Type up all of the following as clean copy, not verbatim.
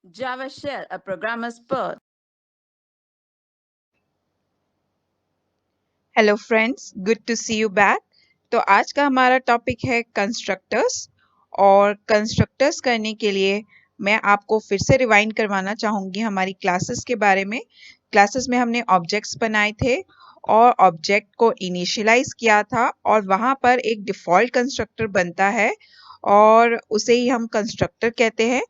Java Shell, a programmer's birth. Hello friends, good to see you back. तो आज का हमारा टॉपिक है कंस्ट्रक्टर्स। और कंस्ट्रक्टर्स करने के लिए मैं आपको फिर से रिवाइंड करवाना चाहूँगी हमारी क्लासेस के बारे में। क्लासेस में हमने ऑब्जेक्ट्स बनाए थे और ऑब्जेक्ट को इनिशियलाइज किया था और वहाँ पर एक डिफ़ॉल्ट कंस्ट्रक्टर बनता है और उसे ही हम कंस्ट्रक्टर कहते हैं।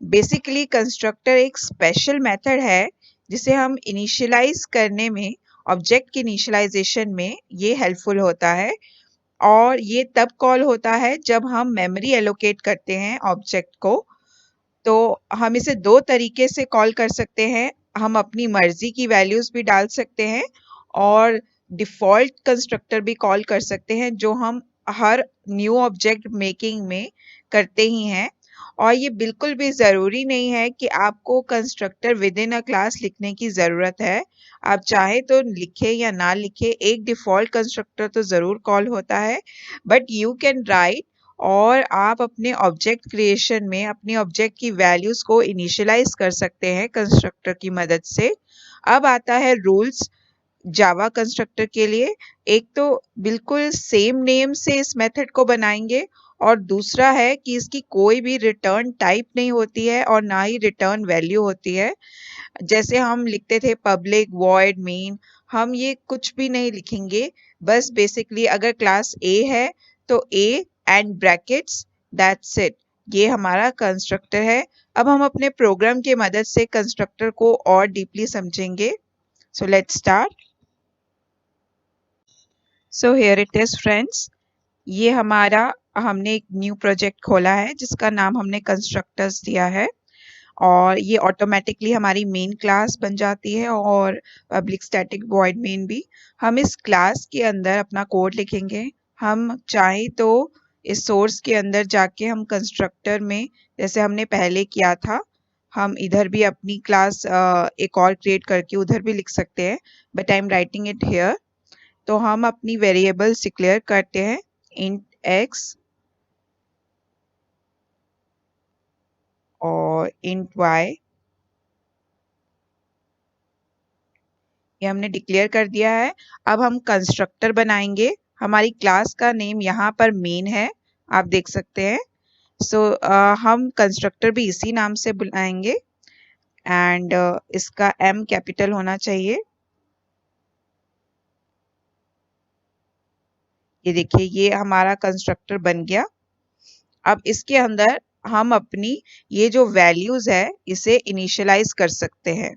बेसिकली कंस्ट्रक्टर एक स्पेशल मेथड है जिसे हम इनिशियलाइज करने में, ऑब्जेक्ट की इनिशियलाइजेशन में ये हेल्पफुल होता है। और ये तब कॉल होता है जब हम मेमोरी एलोकेट करते हैं ऑब्जेक्ट को। तो हम इसे दो तरीके से कॉल कर सकते हैं। हम अपनी मर्जी की वैल्यूज भी डाल सकते हैं और डिफ़ॉल्ट कंस्ट्रक्टर भी कॉल कर सकते हैं जो हम हर न्यू ऑब्जेक्ट मेकिंग में करते ही हैं। और ये बिल्कुल भी ज़रूरी नहीं है कि आपको constructor with in a class लिखने की ज़रूरत है। आप चाहे तो लिखे या ना लिखे, एक डिफ़ॉल्ट कंस्ट्रक्टर तो ज़रूर कॉल होता है, बट यू कैन राइट। और आप अपने ऑब्जेक्ट क्रिएशन में अपनी ऑब्जेक्ट की वैल्यूज को इनिशियलाइज कर सकते हैं कंस्ट्रक्टर की मदद से। अब आता है रूल्स जावा कंस्ट्रक्टर के लिए। एक तो बिल्कुल सेम नेम से इस मेथड को बनाएंगे और दूसरा है कि इसकी कोई भी रिटर्न टाइप नहीं होती है और ना ही रिटर्न वैल्यू होती है। जैसे हम लिखते थे पब्लिक वॉइड मेन, हम ये कुछ भी नहीं लिखेंगे। बस बेसिकली अगर क्लास ए है तो A and brackets, that's it. ये हमारा कंस्ट्रक्टर है। अब हम अपने प्रोग्राम की मदद से कंस्ट्रक्टर को और डीपली समझेंगे। सो let's start. So here it is friends. ये हमारा, हमने एक न्यू प्रोजेक्ट खोला है जिसका नाम हमने कंस्ट्रक्टर्स दिया है और ये ऑटोमेटिकली हमारी मेन क्लास बन जाती है और पब्लिक स्टैटिक वॉइड मेन भी। हम इस क्लास के अंदर अपना कोड लिखेंगे। हम चाहें तो इस सोर्स के अंदर जाके हम कंस्ट्रक्टर में, जैसे हमने पहले किया था, हम इधर भी अपनी क्लास एक और क्रिएट करके उधर भी लिख सकते हैं, but I am writing it here. तो हम अपनी वेरिएबल्स डिक्लेयर करते हैं, इंट एक्स और इंट वाई। ये हमने डिक्लेयर कर दिया है। अब हम कंस्ट्रक्टर बनाएंगे। हमारी क्लास का नेम यहाँ पर मेन है, आप देख सकते हैं। सो हम कंस्ट्रक्टर भी इसी नाम से बुलाएंगे एंड इसका एम कैपिटल होना चाहिए। ये देखिए, ये हमारा कंस्ट्रक्टर बन गया। अब इसके अंदर हम अपनी ये जो वैल्यूज है इसे इनिशियलाइज कर सकते हैं।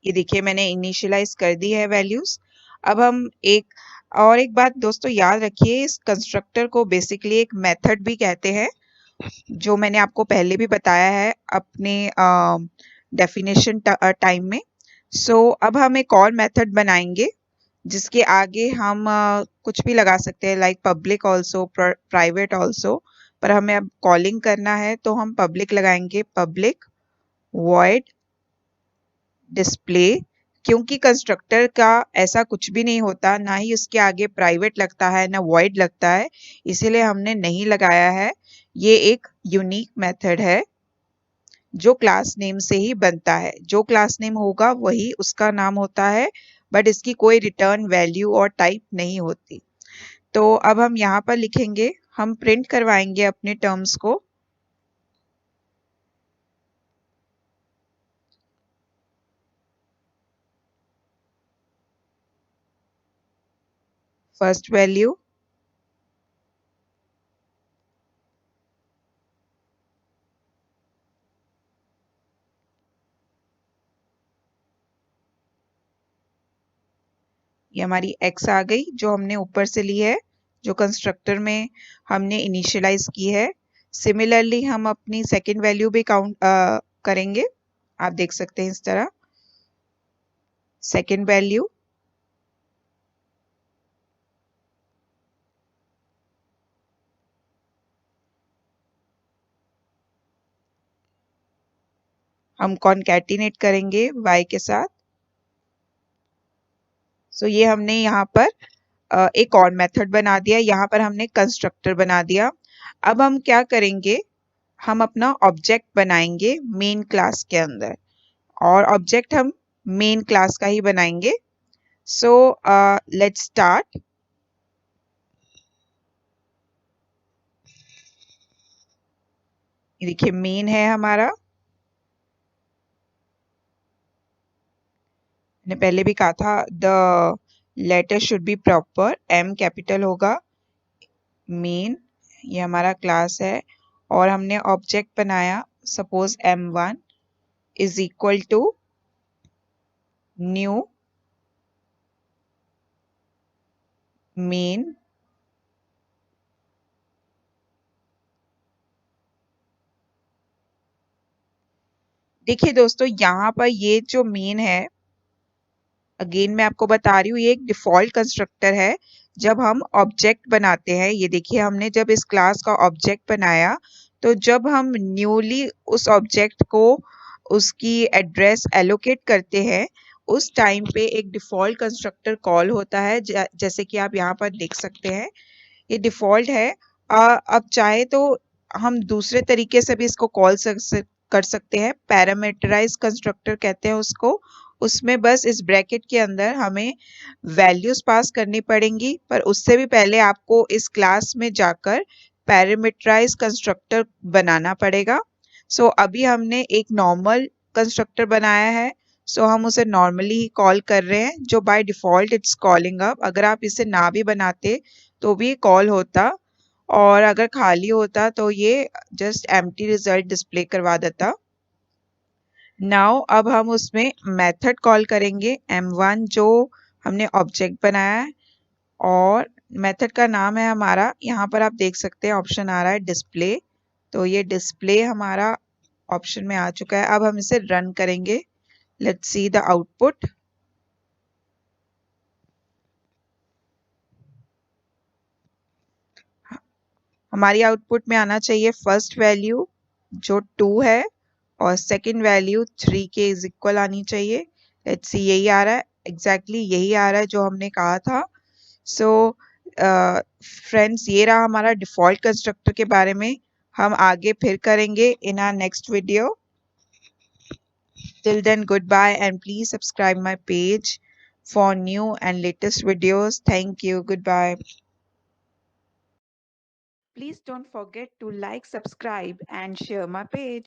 ये देखिए, मैंने इनिशियलाइज कर दी है वैल्यूज। अब हम एक बात दोस्तों याद रखिए, इस कंस्ट्रक्टर को बेसिकली एक मेथड भी कहते हैं, जो मैंने आपको पहले भी बताया है अपने डेफिनेशन टाइम में। सो अब हम एक और मेथड बनाएंगे जिसके आगे हम कुछ भी लगा सकते हैं, like public also, private also. पर हमें अब कॉलिंग करना है तो हम पब्लिक लगाएंगे, पब्लिक वॉइड डिस्प्ले। क्योंकि कंस्ट्रक्टर का ऐसा कुछ भी नहीं होता, ना ही उसके आगे प्राइवेट लगता है ना वॉइड लगता है, इसीलिए हमने नहीं लगाया है। ये एक यूनिक मेथड है जो क्लास नेम से ही बनता है। जो क्लास नेम होगा वही उसका नाम होता है, बट इसकी कोई रिटर्न वैल्यू और टाइप नहीं होती। तो अब हम यहाँ पर लिखेंगे, हम प्रिंट करवाएंगे अपने टर्म्स को। फर्स्ट वैल्यू, ये हमारी x आ गई जो हमने ऊपर से ली है, जो कंस्ट्रक्टर में हमने इनिशियलाइज की है। सिमिलरली हम अपनी सेकंड वैल्यू भी काउंट करेंगे, आप देख सकते हैं इस तरह। सेकंड वैल्यू, हम कॉन्कैटिनेट करेंगे y के साथ। सो ये हमने यहाँ पर एक और मेथड बना दिया, यहाँ पर हमने कंस्ट्रक्टर बना दिया। अब हम क्या करेंगे, हम अपना ऑब्जेक्ट बनाएंगे मेन क्लास के अंदर, और ऑब्जेक्ट हम मेन क्लास का ही बनाएंगे। So let's start. देखिए मेन है हमारा, मैंने पहले भी कहा था the letter should be proper, M capital होगा। मेन ये हमारा क्लास है और हमने ऑब्जेक्ट बनाया, suppose m1 is equal to new Main देखिए दोस्तों, यहाँ पर ये जो मेन है, अगेन मैं आपको बता रही हूँ, ये एक डिफॉल्ट कंस्ट्रक्टर है जब हम ऑब्जेक्ट बनाते हैं। ये देखिए हमने जब इस क्लास का ऑब्जेक्ट बनाया, तो जब हम न्यूली उस ऑब्जेक्ट को उसकी एड्रेस एलोकेट करते हैं, उस टाइम पे एक डिफॉल्ट कंस्ट्रक्टर कॉल होता है, जैसे कि आप यहाँ पर देख सकते हैं, ये डिफॉल्ट है। अब चाहे तो हम दूसरे तरीके से भी इसको कॉल कर सकते हैं, पैरामीटराइज कंस्ट्रक्टर कहते हैं उसको। उसमें बस इस ब्रैकेट के अंदर हमें वैल्यूज पास करनी पड़ेंगी, पर उससे भी पहले आपको इस क्लास में जाकर पैरामीटराइज कंस्ट्रक्टर बनाना पड़ेगा। सो अभी हमने एक नॉर्मल कंस्ट्रक्टर बनाया है, सो हम उसे नॉर्मली ही कॉल कर रहे हैं, जो by default it's calling up. अगर आप इसे ना भी बनाते तो भी कॉल होता, और अगर खाली होता तो ये जस्ट एम्प्टी रिजल्ट डिस्प्ले करवा देता। नाउ अब हम उसमें मेथड कॉल करेंगे m1 जो हमने ऑब्जेक्ट बनाया है, और मेथड का नाम है हमारा, यहाँ पर आप देख सकते हैं ऑप्शन आ रहा है डिस्प्ले, तो ये डिस्प्ले हमारा ऑप्शन में आ चुका है। अब हम इसे रन करेंगे, लेट्स सी द आउटपुट। हमारी आउटपुट में आना चाहिए फर्स्ट वैल्यू जो 2 है, और सेकंड वैल्यू 3 के इज इक्वल आनी चाहिए। लेट्स सी, यही आ रहा है, एग्जैक्टली यही आ रहा है जो हमने कहा था। सो फ्रेंड्स, ये रहा हमारा डिफॉल्ट कंस्ट्रक्टर के बारे में। हम आगे फिर करेंगे in our next video. Till then, goodbye, and please subscribe my page for new and latest videos. Thank you. Goodbye. Please don't forget to like, subscribe, and share my page.